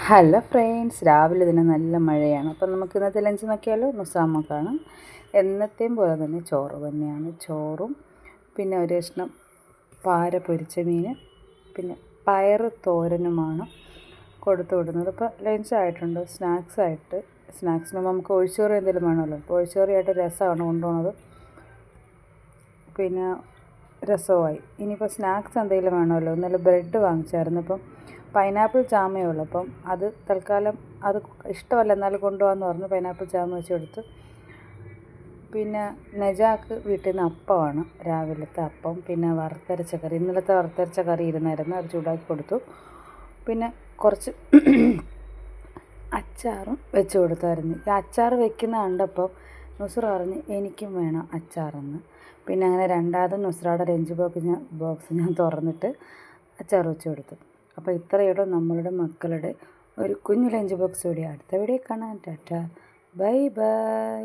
Hello friends, രാവിലെ തന്നെ നല്ല മഴയാണ്. അപ്പം നമുക്ക് ഇന്നത്തെ ലഞ്ച് നോക്കിയാലോ. നുസാമക്കാണ്. എന്നത്തെയും പോലെ തന്നെ ചോറ് തന്നെയാണ്. ചോറും പിന്നെ ഒരു കഷ്ണം പാര പൊരിച്ച മീൻ, പിന്നെ പയർ തോരനുമാണ് കൊടുത്തു വിടുന്നത്. ഇപ്പോൾ ലഞ്ചായിട്ടുണ്ട്. സ്നാക്സിന് നമുക്ക് ഒഴിച്ചുകറി എന്തെങ്കിലും വേണമല്ലോ. അപ്പോൾ ഒഴിച്ചുകറിയായിട്ട് രസമാണ് കൊണ്ടുപോകുന്നത്. പിന്നെ രസമായി. ഇനിയിപ്പോൾ സ്നാക്സ് എന്തെങ്കിലും വേണമല്ലോ. ഇന്നലെ ബ്രെഡ് വാങ്ങിച്ചായിരുന്നു. അപ്പം പൈനാപ്പിൾ ജാമേ ഉള്ളൂ. അപ്പം അത് തൽക്കാലം അത് ഇഷ്ടമല്ല, എന്നാലും കൊണ്ടുപോകാമെന്ന് പറഞ്ഞു പൈനാപ്പിൾ ജാം വെച്ച് കൊടുത്തു. പിന്നെ നജാക്ക് വീട്ടിൽ നിന്ന് അപ്പമാണ്, രാവിലത്തെ അപ്പം. പിന്നെ വറുത്തരച്ച കറി, ഇന്നലത്തെ വറുത്തരച്ച കറി ഇരുന്നായിരുന്നു, അത് ചൂടാക്കി കൊടുത്തു. പിന്നെ കുറച്ച് അച്ചാറും വെച്ച് കൊടുത്തായിരുന്നു. ഈ അച്ചാർ വെക്കുന്ന കണ്ടപ്പം നുസ്ര പറഞ്ഞ് എനിക്കും വേണം അച്ചാറെന്ന്. പിന്നെ അങ്ങനെ രണ്ടാമതും നുസ്രയുടെ ലഞ്ച് ബോക്സ് ഞാൻ തുറന്നിട്ട് അച്ചാർ വെച്ച് കൊടുത്തു. അപ്പോൾ ഇത്രയുള്ള നമ്മളുടെ മക്കളുടെ ഒരു കുഞ്ഞു ലഞ്ച് ബോക്സ് വീഡിയോ. അടുത്ത വീഡിയോ കാണാം. Tata, bye bye.